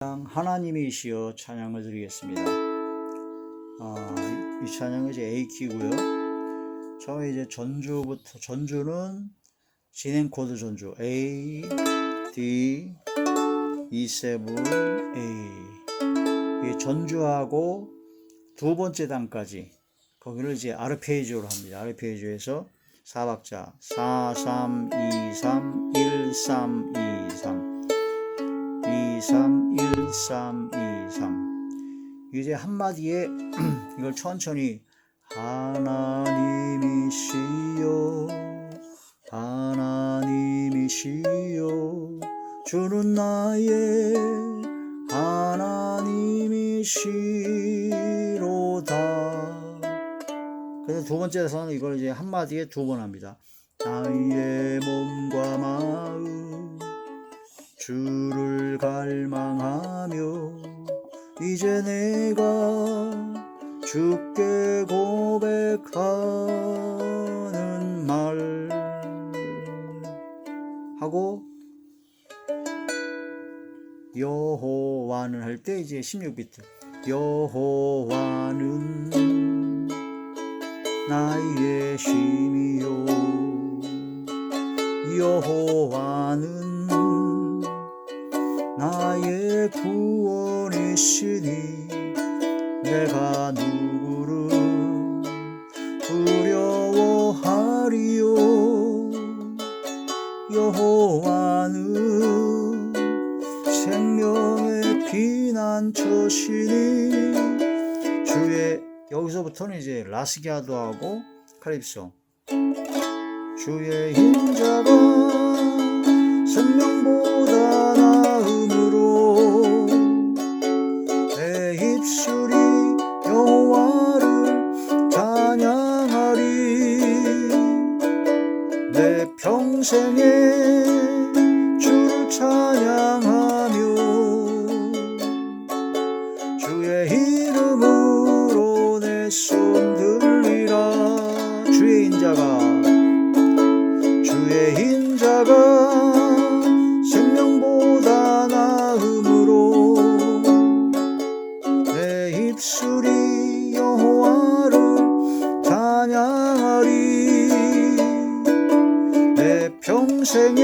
하나님이시여 찬양을 드리겠습니다. 이 찬양은 이제 A 키고요. 처음에 이제 전주는 진행 코드 전주 A, D, E7, A. 이 전주하고 두 번째 단까지 거기를 이제 아르페지오로 합니다. 아르페지오에서 4박자 4, 3, 2, 3, 1, 3, 2, 3 2, 3, 1, 3, 2, 3 이제 한마디에 이걸 천천히 하나님이시여 하나님이시여 주는 나의 하나님이시로다. 그래서 두 번째에서는 이걸 이제 한마디에 두 번 합니다. 나의 몸과 마음 주를 갈망하며 이제 내가 주께 고백하는 말 하고 여호와는 할 때 이제 16비트 여호와는 나의 힘이요 여호와는 나의 구원이시니 내가 누구를 두려워하리요 여호와는 생명의 피난처시니 주의 여기서부터는 이제 라스기아도하고 칼립소 주의 인자가 생명보다 나음으로 내 입술이 여호와를 찬양하리 내 평생에 주를 찬양하며 주의 이름으로 내 손 들리라 주의 인자가 생명보다 나음으로 내 입술이 여호와를 찬양하리 내 평생에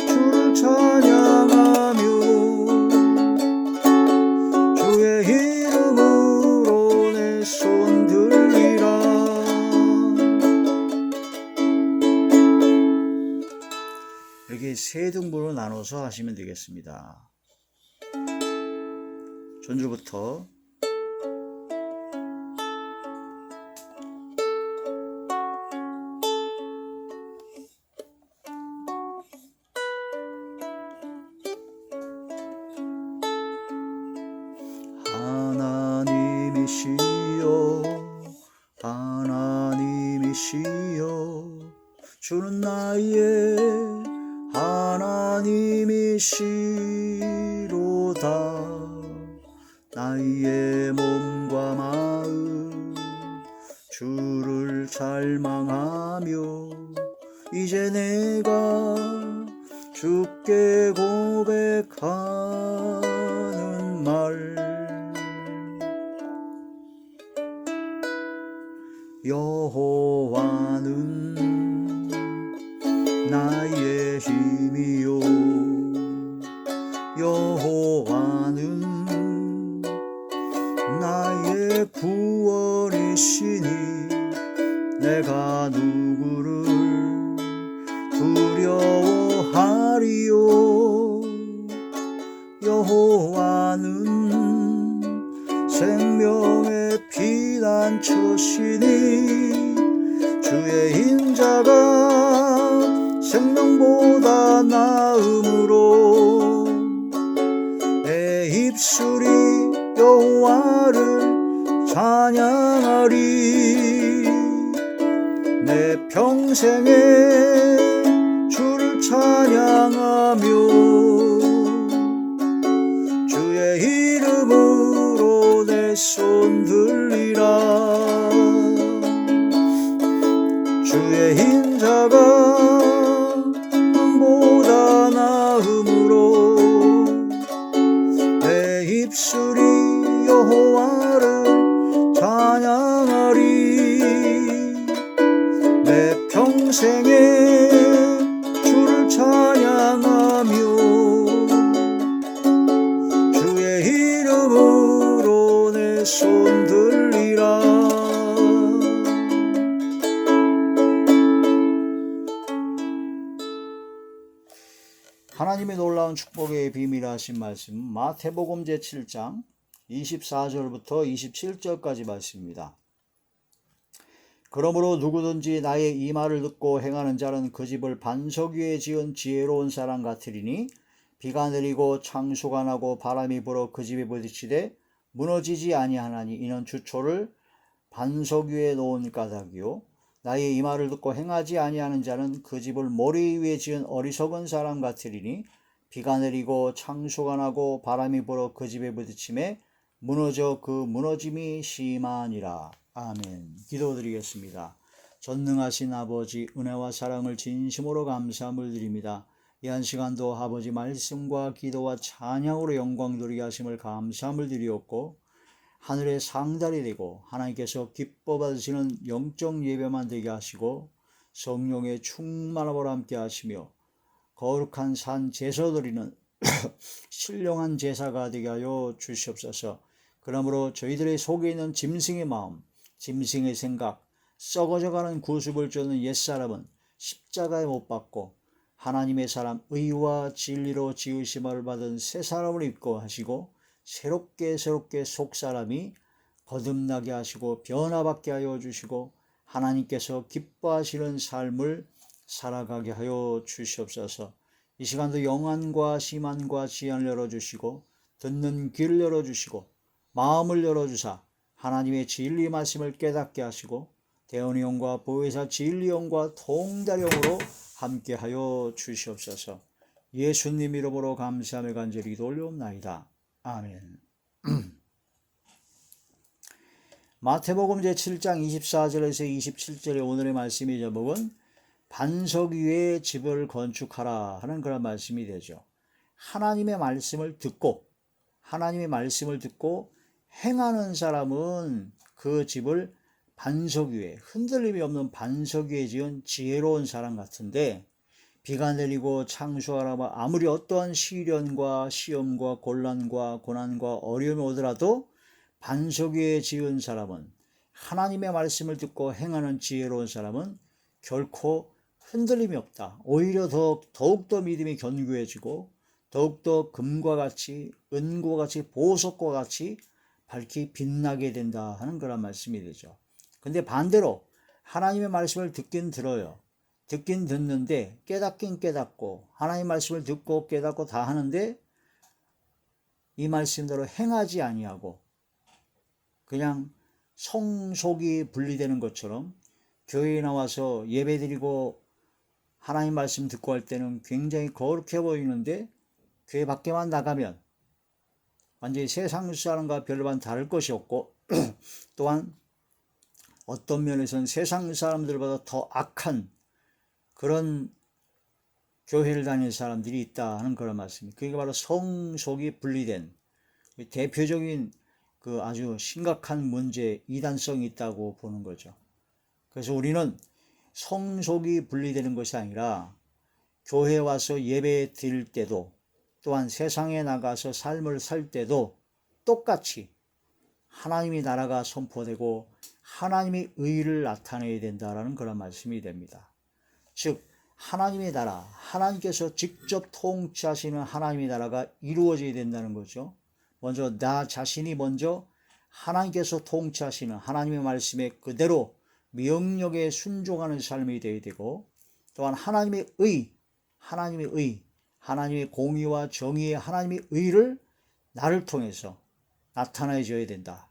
주를 찬양하며 주의 이름으로 내 손 들리라. 이렇게 세 등분으로 나눠서 하시면 되겠습니다. 전주부터 하나님이시여 하나님이시여 주는 나의 하나님이시로다 나의 몸과 마음 주를 갈망하며 이제 내가 주께 고백하는 말 여호와는 나의 힘이요 여호와는 나의 구원이시니 내가 누구를 두려워하리요 여호와는 생명의 피난처시니 주의 인자가 생명보다 나음으로 내 입술이 여호와를 찬양하리 내 평생에 주를 찬양하며 주의 이름으로 내 손 들리라 주의 인자가 보다 나음으로 입술이 여호와를 찬양하리. 내 평생에 주를 찬양하며 주의 이름으로 내 손 들리라. 하나님의 놀라운 축복의 비밀하신 말씀, 마태복음 제7장 24절부터 27절까지 말씀입니다. 그러므로 누구든지 나의 이 말을 듣고 행하는 자는 그 집을 반석 위에 지은 지혜로운 사람 같으리니 비가 내리고 창수가 나고 바람이 불어 그 집에 부딪히되 무너지지 아니하나니 이는 주초를 반석 위에 놓은 까닭이요. 나의 이 말을 듣고 행하지 아니하는 자는 그 집을 모래 위에 지은 어리석은 사람 같으리니 비가 내리고 창수가 나고 바람이 불어 그 집에 부딪힘에 무너져 그 무너짐이 심하니라. 아멘. 기도드리겠습니다. 전능하신 아버지, 은혜와 사랑을 진심으로 감사함을 드립니다. 이 한 시간도 아버지 말씀과 기도와 찬양으로 영광 돌리게 하심을 감사함을 드리옵고 하늘의 상달이 되고 하나님께서 기뻐 받으시는 영적 예배만 되게 하시고 성령의 충만함으로 함께 하시며 거룩한 산 제사 드리는 신령한 제사가 되게 하여 주시옵소서. 그러므로 저희들의 속에 있는 짐승의 마음, 짐승의 생각, 썩어져가는 구습을 쫓는 옛사람은 십자가에 못 박고 하나님의 사람 의와 진리로 지으심을 받은 새 사람을 입고 하시고 새롭게 속사람이 거듭나게 하시고 변화받게 하여 주시고 하나님께서 기뻐하시는 삶을 살아가게 하여 주시옵소서. 이 시간도 영안과 심안과 지안을 열어주시고 듣는 귀를 열어주시고 마음을 열어주사 하나님의 진리 말씀을 깨닫게 하시고 대언의용과 보혜사 진리용과 통달용으로 함께하여 주시옵소서. 예수님 이름으로 감사하며 간절히 돌려옵나이다. 아멘. 마태복음 제7장 24절에서 27절의 오늘의 말씀의 제목은 반석 위에 집을 건축하라 하는 그런 말씀이 되죠. 하나님의 말씀을 듣고 행하는 사람은 그 집을 반석 위에, 흔들림이 없는 반석 위에 지은 지혜로운 사람 같은데 비가 내리고 창수하라고 아무리 어떠한 시련과 시험과 곤란과 고난과 어려움이 오더라도 반석 위에 지은 사람은, 하나님의 말씀을 듣고 행하는 지혜로운 사람은 결코 흔들림이 없다. 오히려 더욱더 믿음이 견고해지고 더욱더 금과 같이 은과 같이 보석과 같이 밝게 빛나게 된다 하는 그런 말씀이 되죠. 근데 반대로 하나님의 말씀을 듣긴 들어요. 듣긴 듣는데 깨닫긴 깨닫고 하나님 말씀을 듣고 깨닫고 다 하는데 이 말씀대로 행하지 아니하고 그냥 성속이 분리되는 것처럼 교회에 나와서 예배드리고 하나님 말씀 듣고 할 때는 굉장히 거룩해 보이는데 교회 밖에만 나가면 완전히 세상 사람과 별반 다를 것이 없고 또한 어떤 면에서는 세상 사람들보다 더 악한 그런 교회를 다니는 사람들이 있다 하는 그런 말씀입니다. 그게 바로 성속이 분리된 대표적인 그 아주 심각한 문제, 이단성이 있다고 보는 거죠. 그래서 우리는 성속이 분리되는 것이 아니라 교회에 와서 예배 드릴 때도 또한 세상에 나가서 삶을 살 때도 똑같이 하나님의 나라가 선포되고 하나님의 의를 나타내야 된다라는 그런 말씀이 됩니다. 즉 하나님의 나라, 하나님께서 직접 통치하시는 하나님의 나라가 이루어져야 된다는 거죠. 먼저 나 자신이 먼저 하나님께서 통치하시는 하나님의 말씀에 그대로 명령에 순종하는 삶이 되어야 되고 또한 하나님의 공의와 정의의 하나님의 의를 나를 통해서 나타내줘야 된다.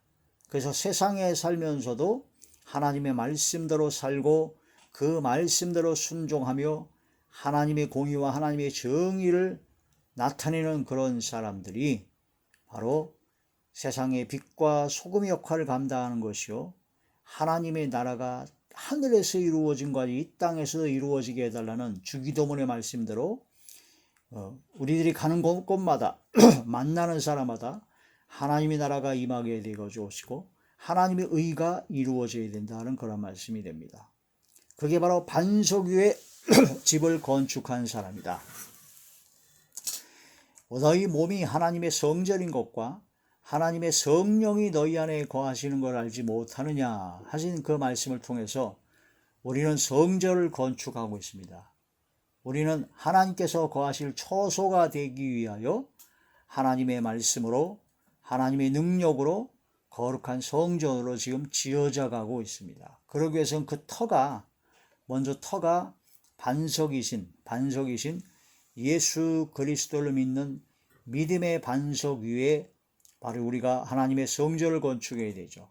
그래서 세상에 살면서도 하나님의 말씀대로 살고 그 말씀대로 순종하며 하나님의 공의와 하나님의 정의를 나타내는 그런 사람들이 바로 세상의 빛과 소금의 역할을 감당하는 것이요 하나님의 나라가 하늘에서 이루어진 것이 이 땅에서도 이루어지게 해달라는 주기도문의 말씀대로 우리들이 가는 곳마다 만나는 사람마다 하나님의 나라가 임하게 되어지고 하나님의 의가 이루어져야 된다는 그런 말씀이 됩니다. 그게 바로 반석 위에 집을 건축한 사람이다. 너희 몸이 하나님의 성전인 것과 하나님의 성령이 너희 안에 거하시는 걸 알지 못하느냐 하신 그 말씀을 통해서 우리는 성전을 건축하고 있습니다. 우리는 하나님께서 거하실 처소가 되기 위하여 하나님의 말씀으로 하나님의 능력으로 거룩한 성전으로 지금 지어져 가고 있습니다. 그러기 위해서는 그 터가 반석이신 예수 그리스도를 믿는 믿음의 반석 위에 바로 우리가 하나님의 성전을 건축해야 되죠.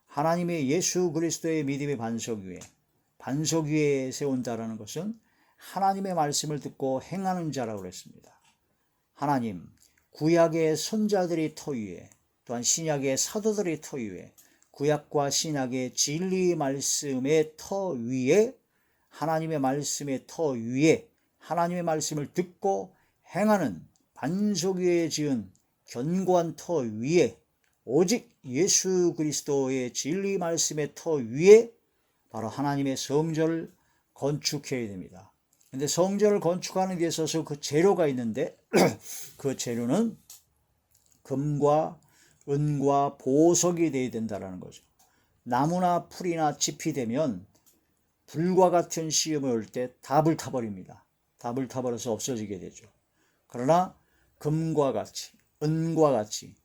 하나님의 예수 그리스도의 믿음의 반석 위에 세운다라는 것은 하나님의 말씀을 듣고 행하는 자라고 그랬습니다. 하나님, 구약의 선자들의 터 위에, 또한 신약의 사도들의 터 위에, 구약과 신약의 진리 말씀의 터 위에, 하나님의 말씀의 터 위에 하나님의 말씀을 듣고 행하는 반석 위에 지은 견고한 터 위에, 오직 예수 그리스도의 진리 말씀의 터 위에 바로 하나님의 성전을 건축해야 됩니다. 근데 성전을 건축하는 데 있어서 그 재료가 있는데 그 재료는 금과 은과 보석이 되어야 된다는 거죠. 나무나 풀이나 짚이 되면 불과 같은 시험을 올 때 다 불타버립니다. 다 불타버려서 없어지게 되죠. 그러나 금과 같이, 은과 같이,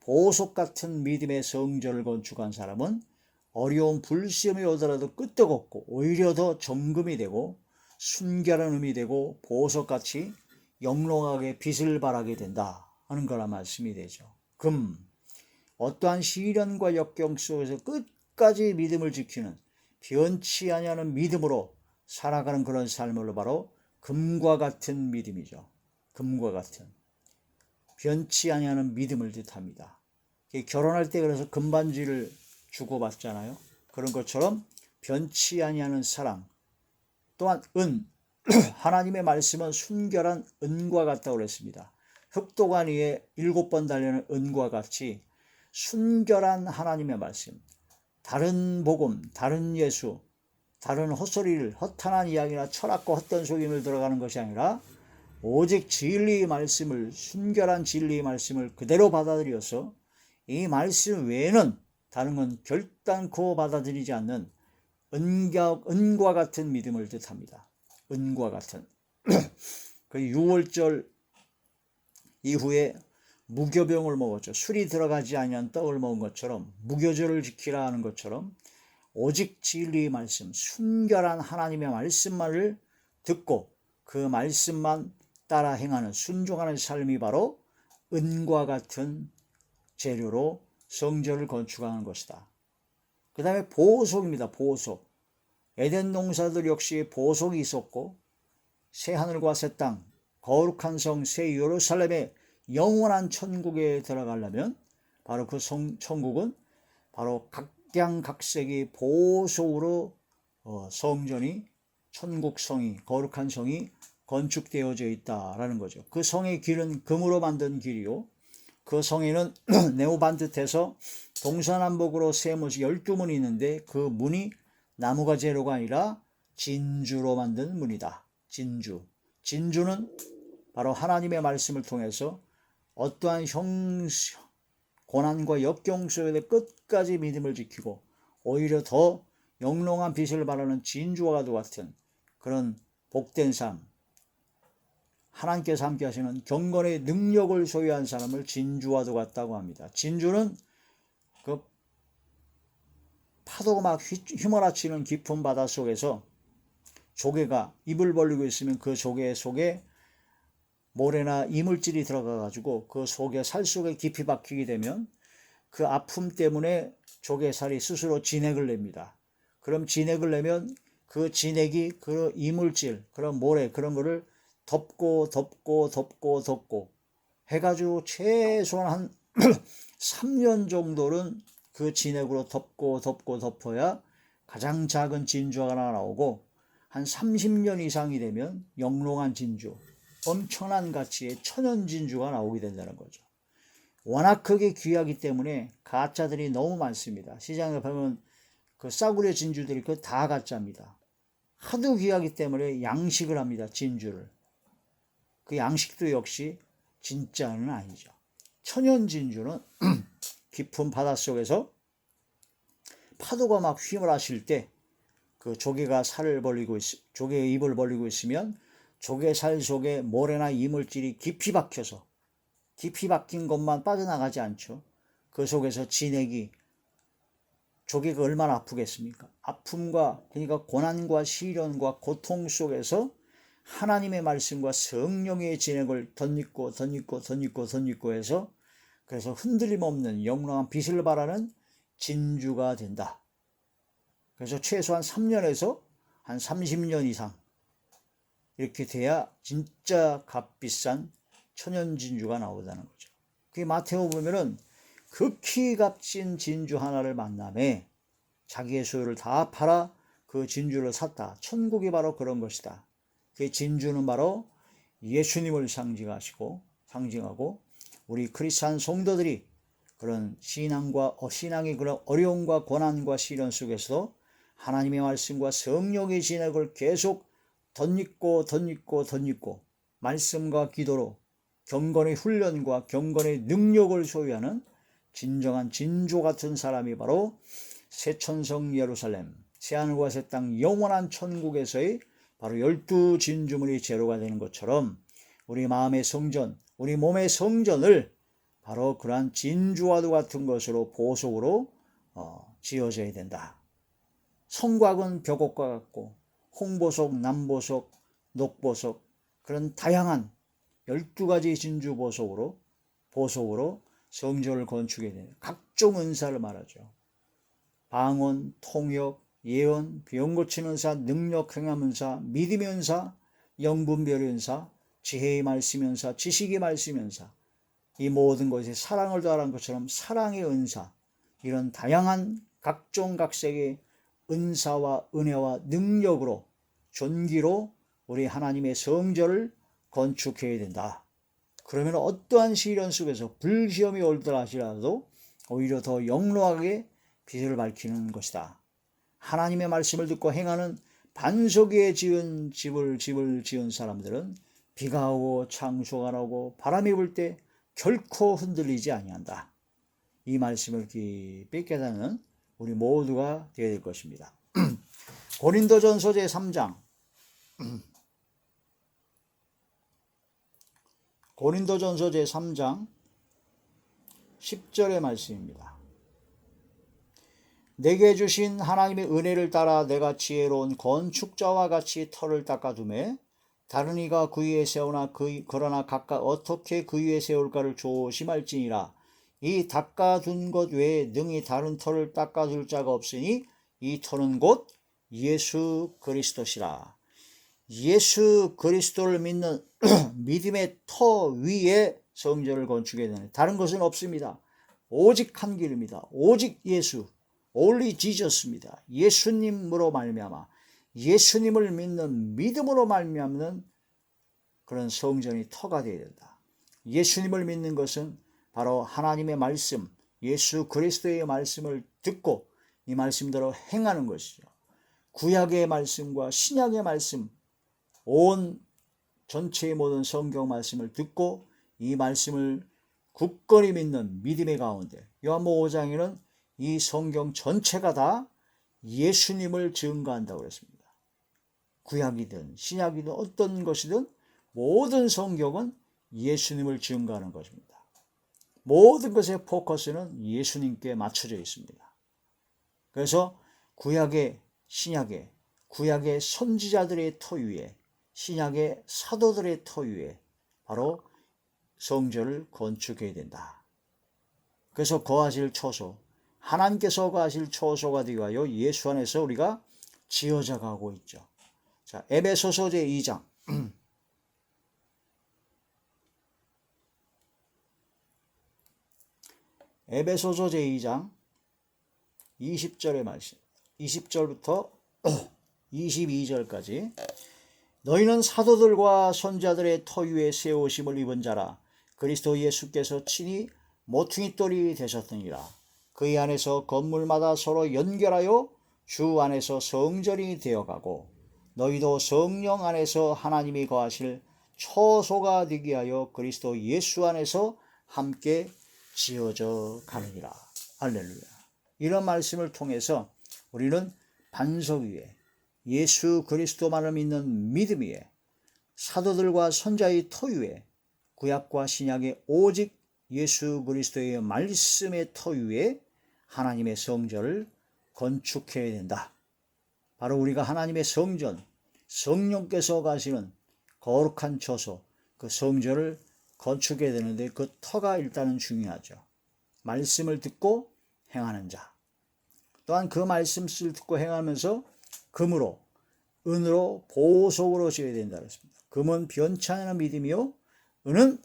보석 같은 믿음의 성전을 건축한 사람은 어려운 불시험이 오더라도 끄떡없고 오히려 더 정금이 되고 순결한 음이 되고 보석같이 영롱하게 빛을 발하게 된다 하는 거라 말씀이 되죠. 금, 어떠한 시련과 역경 속에서 끝까지 믿음을 지키는 변치 아니하는 믿음으로 살아가는 그런 삶으로 바로 금과 같은 믿음이죠. 금과 같은 변치 아니하는 믿음을 뜻합니다. 결혼할 때 그래서 금반지를 주고받잖아요. 그런 것처럼 변치 아니하는 사랑, 또한 은, 하나님의 말씀은 순결한 은과 같다고 그랬습니다. 흑도관 위에 7번 달리는 은과 같이 순결한 하나님의 말씀, 다른 복음, 다른 예수, 다른 헛소리를, 허탄한 이야기나 철학과 헛된 속임을 들어가는 것이 아니라 오직 진리의 말씀을, 순결한 진리의 말씀을 그대로 받아들여서 이 말씀 외에는 다른 건 결단코 받아들이지 않는 은과 같은 믿음을 뜻합니다. 은과 같은. 그 6월절 이후에 무교병을 먹었죠. 술이 들어가지 아니한 떡을 먹은 것처럼 무교절을 지키라 하는 것처럼 오직 진리의 말씀, 순결한 하나님의 말씀만을 듣고 그 말씀만 따라 행하는 순종하는 삶이 바로 은과 같은 재료로 성전을 건축하는 것이다. 그 다음에 보석입니다. 보석. 에덴 농사들 역시 보석이 있었고 새 하늘과 새 땅, 거룩한 성, 새 예루살렘의 영원한 천국에 들어가려면 바로 그 천국은 바로 각양각색의 보석으로 성전이, 천국성이, 거룩한 성이 건축되어져 있다라는 거죠. 그 성의 길은 금으로 만든 길이요, 그 성에는 네오반듯해서 동서남북으로 세 문씩 12문이 있는데 그 문이 나무가 재료가 아니라 진주로 만든 문이다. 진주는 바로 하나님의 말씀을 통해서 어떠한 고난과 역경 속에 끝까지 믿음을 지키고 오히려 더 영롱한 빛을 발하는 진주와 같은 그런 복된 삶, 하나님께서 함께 하시는 경건의 능력을 소유한 사람을 진주와도 같다고 합니다. 진주는 그 파도가 막 휘몰아치는 깊은 바다 속에서 조개가 입을 벌리고 있으면 그 조개 속에 모래나 이물질이 들어가 가지고 그 속에 살 속에 깊이 박히게 되면 그 아픔 때문에 조개살이 스스로 진액을 냅니다. 그럼 진액을 내면 그 진액이 그 이물질, 그런 모래, 그런 거를 덮고 해가지고 최소한 한 3년 정도는 그 진액으로 덮어야 가장 작은 진주가 하나 나오고, 한 30년 이상이 되면 영롱한 진주, 엄청난 가치의 천연 진주가 나오게 된다는 거죠. 워낙 크게 귀하기 때문에 가짜들이 너무 많습니다. 시장에 보면 그 싸구려 진주들이 그 다 가짜입니다. 하도 귀하기 때문에 양식을 합니다. 진주를. 그 양식도 역시 진짜는 아니죠. 천연 진주는 깊은 바닷속에서 파도가 막 휘몰아칠 때 그 조개가 조개의 입을 벌리고 있으면 조개 살 속에 모래나 이물질이 깊이 박힌 것만 빠져나가지 않죠. 그 속에서 진액이, 조개가 얼마나 아프겠습니까? 아픔과, 그러니까 고난과 시련과 고통 속에서 하나님의 말씀과 성령의 진액을 덧입고 해서, 그래서 흔들림 없는 영롱한 빛을 발하는 진주가 된다. 그래서 최소한 3년에서 한 30년 이상 이렇게 돼야 진짜 값비싼 천연 진주가 나오다는 거죠. 그 마태오 보면은 극히 값진 진주 하나를 만남에 자기의 소유를 다 팔아 그 진주를 샀다. 천국이 바로 그런 것이다. 그 진주는 바로 예수님을 상징하고 우리 크리스찬 성도들이 그런 신앙의 그런 어려움과 고난과 시련 속에서도 하나님의 말씀과 성령의 진액을 계속 덧입고 말씀과 기도로 경건의 훈련과 경건의 능력을 소유하는 진정한 진주 같은 사람이 바로 새 천성 예루살렘, 새 하늘과 새 땅 영원한 천국에서의 바로 12 진주물이 제로가 되는 것처럼 우리 마음의 성전, 우리 몸의 성전을 바로 그러한 진주와도 같은 것으로 보석으로 지어져야 된다. 성곽은 벽옥과 같고 홍보석, 남보석, 녹보석, 그런 다양한 12가지 진주 보석으로 성전을 건축해야 되는 각종 은사를 말하죠. 방언, 통역, 예언, 병 고치는 은사, 능력 행함 은사, 믿음의 은사, 영분별의 은사, 지혜의 말씀 은사, 지식의 말씀 은사, 이 모든 것에 사랑을 더하는 것처럼 사랑의 은사, 이런 다양한 각종 각색의 은사와 은혜와 능력으로 존귀로 우리 하나님의 성전을 건축해야 된다. 그러면 어떠한 시련 속에서 불시험이 올더라 하더라도 오히려 더 영롱하게 빛을 밝히는 것이다. 하나님의 말씀을 듣고 행하는 반석 위에 지은 집을 지은 사람들은 비가 오고 창수가 나고 바람이 불 때 결코 흔들리지 아니한다. 이 말씀을 깊이 깨닫는 우리 모두가 되어야 될 것입니다. 고린도전서 제3장 고린도전서 제3장 10절의 말씀입니다. 내게 주신 하나님의 은혜를 따라 내가 지혜로운 건축자와 같이 터를 닦아두매 다른 이가 그 위에 세우나 그러나 각각 어떻게 그 위에 세울까를 조심할지니라. 이 닦아둔 것 외에 능히 다른 터를 닦아둘 자가 없으니 이 터는 곧 예수 그리스도시라. 예수 그리스도를 믿는 믿음의 터 위에 성전을 건축해야 되는, 다른 것은 없습니다. 오직 한 길입니다. 오직 예수, only Jesus입니다. 예수님으로 말미암아 예수님을 믿는 믿음으로 말미암는 그런 성전이 터가 되어야 된다. 예수님을 믿는 것은 바로 하나님의 말씀, 예수 그리스도의 말씀을 듣고 이 말씀대로 행하는 것이죠. 구약의 말씀과 신약의 말씀, 온 전체의 모든 성경 말씀을 듣고 이 말씀을 굳건히 믿는 믿음의 가운데, 요한복음 5장에는 이 성경 전체가 다 예수님을 증거한다고 그랬습니다. 구약이든 신약이든 어떤 것이든 모든 성경은 예수님을 증거하는 것입니다. 모든 것의 포커스는 예수님께 맞춰져 있습니다. 그래서 구약의 신약의, 구약의 선지자들의 터 위에, 신약의 사도들의 터 위에 바로 성전을 건축해야 된다. 그래서 거하실 처소, 하나님께서 거하실 처소가 되기 위하여 예수 안에서 우리가 지어져 가고 있죠. 자, 에베소서 제2장 에베소서 제2장 20절의 말씀, 20절부터 22절까지 너희는 사도들과 선지자들의 터 위에 세우심을 입은 자라. 그리스도 예수께서 친히 모퉁이돌이 되셨느니라. 그의 안에서 건물마다 서로 연결하여 주 안에서 성전이 되어가고 너희도 성령 안에서 하나님이 거하실 처소가 되게 하여 그리스도 예수 안에서 함께 지어져 가느니라. 할렐루야. 이런 말씀을 통해서 우리는 반석 위에 예수 그리스도만을 믿는 믿음 위에 사도들과 선자의 터 위에 구약과 신약의 오직 예수 그리스도의 말씀의 터 위에 하나님의 성전을 건축해야 된다. 바로 우리가 하나님의 성전, 성령께서 가시는 거룩한 처소, 그 성전을 건축해야 되는데 그 터가 일단은 중요하죠. 말씀을 듣고 행하는 자. 또한 그 말씀을 듣고 행하면서 금으로, 은으로, 보석으로 지어야 된다 그랬습니다. 금은 변치 않는 믿음이요, 은은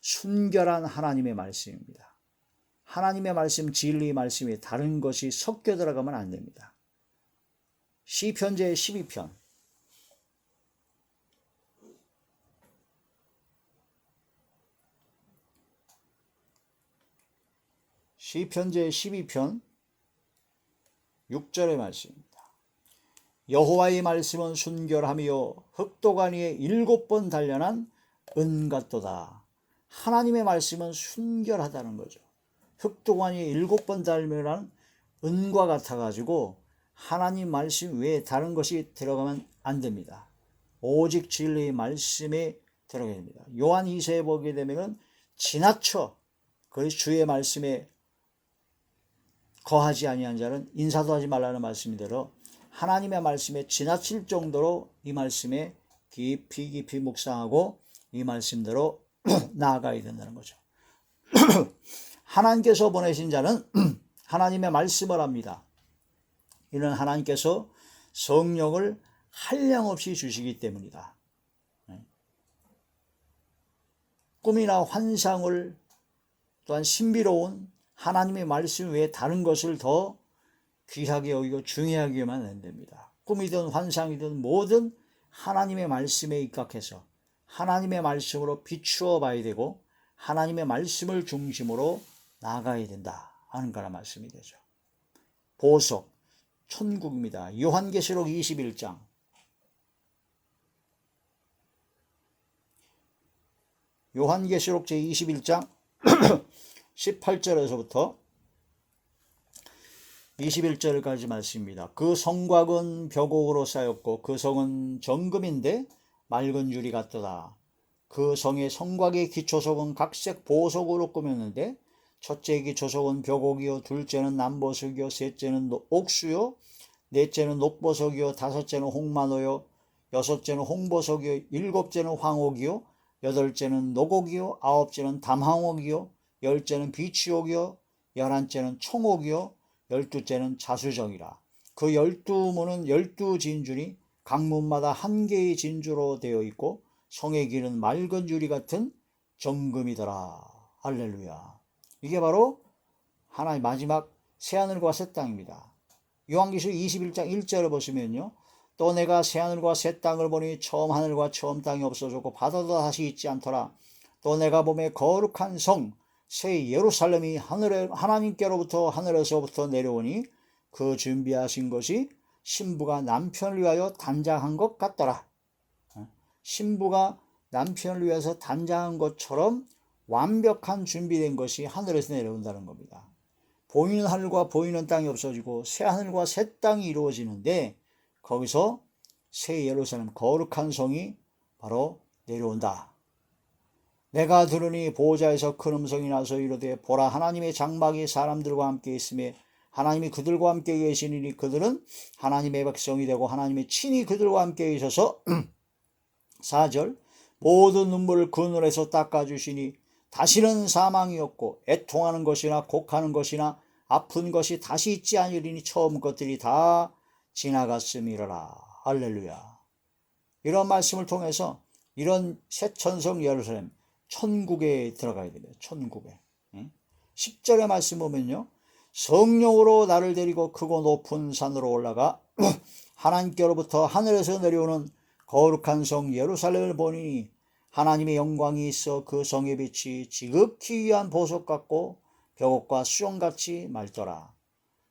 순결한 하나님의 말씀입니다. 하나님의 말씀, 진리의 말씀이 다른 것이 섞여 들어가면 안 됩니다. 시편 제12편 시편 제12편 6절의 말씀입니다. 여호와의 말씀은 순결하며 흑도간 위에 7번 단련한 은 같도다. 하나님의 말씀은 순결하다는 거죠. 흑도간 위에 7번 단련한 은과 같아가지고 하나님 말씀 외에 다른 것이 들어가면 안 됩니다. 오직 진리의 말씀에 들어가야 됩니다. 요한 2세에 보게 되면 지나쳐 그리고 주의 말씀에 거하지 아니한 자는 인사도 하지 말라는 말씀이대로 하나님의 말씀에 지나칠 정도로 이 말씀에 깊이 묵상하고 이 말씀대로 나아가야 된다는 거죠. 하나님께서 보내신 자는 하나님의 말씀을 합니다. 이는 하나님께서 성령을 한량없이 주시기 때문이다. 꿈이나 환상을 또한 신비로운 하나님의 말씀 외에 다른 것을 더 귀하게 여기고 중요하게 여기면 안 됩니다. 꿈이든 환상이든 뭐든 하나님의 말씀에 입각해서 하나님의 말씀으로 비추어 봐야 되고 하나님의 말씀을 중심으로 나아가야 된다 하는 거란 말씀이 되죠. 보석, 천국입니다. 요한계시록 21장 요한계시록 제21장 18절에서부터 21절까지 말씀입니다. 그 성곽은 벽옥으로 쌓였고 그 성은 정금인데 맑은 유리 같도다. 그 성의 성곽의 기초석은 각색 보석으로 꾸몄는데 첫째 기초석은 벽옥이요, 둘째는 남보석이요, 셋째는 옥수요, 넷째는 녹보석이요, 다섯째는 홍마노요, 여섯째는 홍보석이요, 일곱째는 황옥이요, 여덟째는 녹옥이요, 아홉째는 담황옥이요, 열째는 비치옥이요, 11째는 청옥이요, 12째는 자수정이라. 그 12문은 12진주니 각 문마다 한 개의 진주로 되어 있고 성의 길은 맑은 유리 같은 정금이더라. 할렐루야. 이게 바로 하나님 마지막 새하늘과 새 땅입니다. 요한계시록 21장 1절을 보시면요, 또 내가 새하늘과 새 땅을 보니 처음 하늘과 처음 땅이 없어졌고 바다도 다시 있지 않더라. 또 내가 보매 거룩한 성 새 예루살렘이 하나님께로부터 하늘에서부터 내려오니 그 준비하신 것이 신부가 남편을 위하여 단장한 것 같더라. 신부가 남편을 위해서 단장한 것처럼 완벽한 준비된 것이 하늘에서 내려온다는 겁니다. 보이는 하늘과 보이는 땅이 없어지고 새 하늘과 새 땅이 이루어지는데 거기서 새 예루살렘 거룩한 성이 바로 내려온다. 내가 들으니 보호자에서 큰 음성이 나서 이르되 보라, 하나님의 장막이 사람들과 함께 있으며 하나님이 그들과 함께 계시니 그들은 하나님의 백성이 되고 하나님이 친히 그들과 함께 계셔서 4절 모든 눈물을 그 눈에서 닦아주시니 다시는 사망이 없고 애통하는 것이나 곡하는 것이나 아픈 것이 다시 있지 아니리니 처음 것들이 다 지나갔음이라. 할렐루야. 이런 말씀을 통해서 이런 새 천성 예루살렘 천국에 들어가야 됩니다. 천국에. 10절의 말씀 보면요, 성령으로 나를 데리고 크고 높은 산으로 올라가 하나님께로부터 하늘에서 내려오는 거룩한 성 예루살렘을 보니 하나님의 영광이 있어 그 성의 빛이 지극히 귀한 보석 같고 벽옥과 수정같이 맑더라.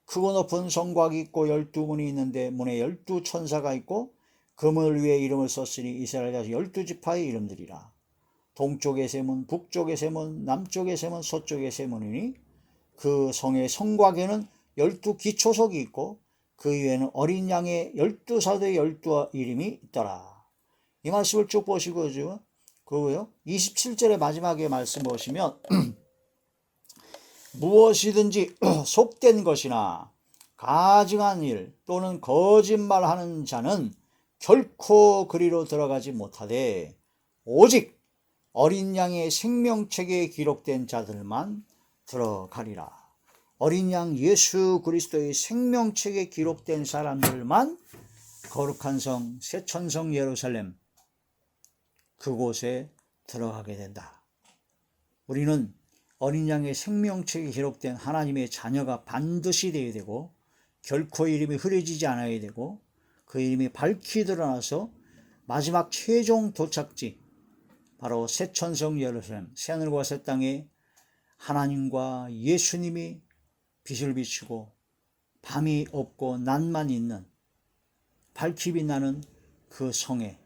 크고 높은 성곽이 있고 12문이 있는데 문에 12천사가 있고 그 문을 위에 이름을 썼으니 이스라엘 자손 12지파의 이름들이라. 동쪽의 세 문, 북쪽의 세 문, 남쪽의 세 문, 서쪽의 세 문이니 그 성의 성곽에는 12기초석이 있고 그 위에는 어린 양의 12사도의 12 이름이 있더라. 이 말씀을 쭉 보시고 그거요. 27절의 마지막에 말씀 보시면 무엇이든지 속된 것이나 가증한 일 또는 거짓말하는 자는 결코 그리로 들어가지 못하되 오직 어린 양의 생명책에 기록된 자들만 들어가리라. 어린 양 예수 그리스도의 생명책에 기록된 사람들만 거룩한 성 새 천성 예루살렘 그곳에 들어가게 된다. 우리는 어린 양의 생명책에 기록된 하나님의 자녀가 반드시 되어야 되고 결코 이름이 흐려지지 않아야 되고 그 이름이 밝히 드러나서 마지막 최종 도착지 바로 새 천성 예루살렘 새하늘과 새 땅에 하나님과 예수님이 빛을 비추고 밤이 없고 낮만 있는 밝히 빛나는 그 성에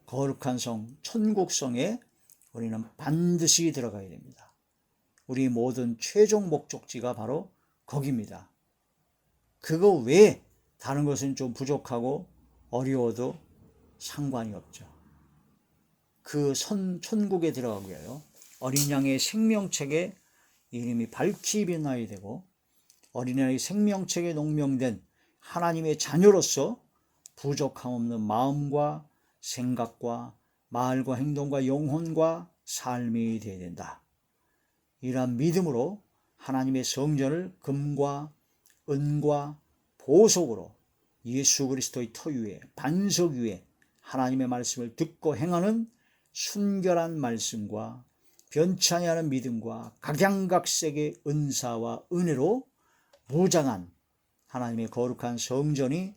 거룩한 성 천국성에 우리는 반드시 들어가야 됩니다. 우리 모든 최종 목적지가 바로 거기입니다. 그거 외에 다른 것은 좀 부족하고 어려워도 상관이 없죠. 그 천국에 들어가기 위하여 어린 양의 생명책에 이름이 밝히 빛나야 되고 어린 양의 생명책에 농명된 하나님의 자녀로서 부족함 없는 마음과 생각과 말과 행동과 영혼과 삶이 되어야 된다. 이러한 믿음으로 하나님의 성전을 금과 은과 보석으로 예수 그리스도의 터 위에 반석 위에 하나님의 말씀을 듣고 행하는 순결한 말씀과 변치 아니하는 믿음과 각양각색의 은사와 은혜로 무장한 하나님의 거룩한 성전이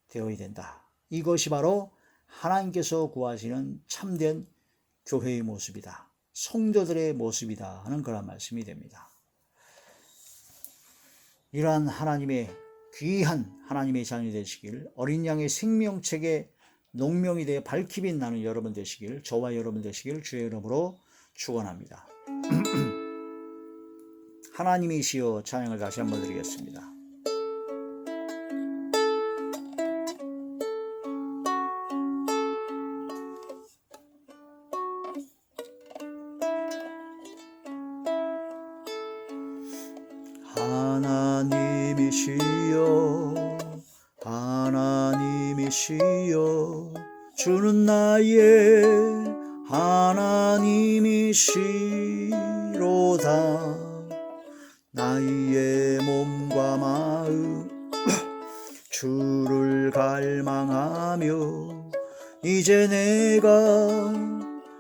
되어야 된다. 이것이 바로 하나님께서 구하시는 참된 교회의 모습이다. 성도들의 모습이다 하는 그런 말씀이 됩니다. 이러한 하나님의 귀한 하나님의 자녀 되시길 어린 양의 생명책에 농명이 되어 밝히 빛나는 여러분 되시길 저와 여러분 되시길 주의 이름으로 축원합니다. 하나님이시여 찬양을 다시 한번 드리겠습니다. 하나님이시여 주는 나의 하나님이시로다. 나의 몸과 마음 주를 갈망하며 이제 내가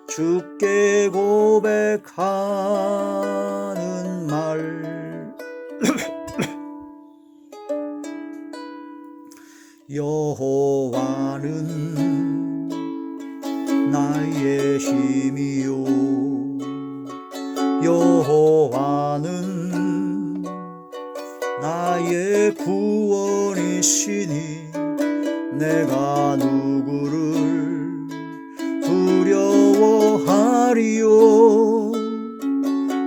주께 고백하는 말 여호와는 나의 힘이요 여호와는 나의 구원이시니 내가 누구를 두려워하리요.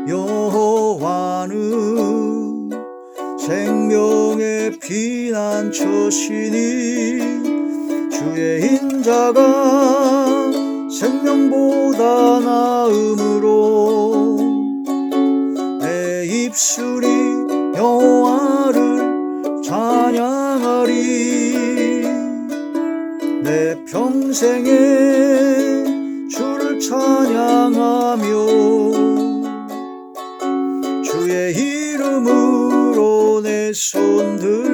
여호와는 생명의 피난처시니 주의 인자가 생명보다 나음으로 내 입술이 여호와를 찬양하리. 내 평생에 주를 찬양하며 주의 이름으로 내 손 들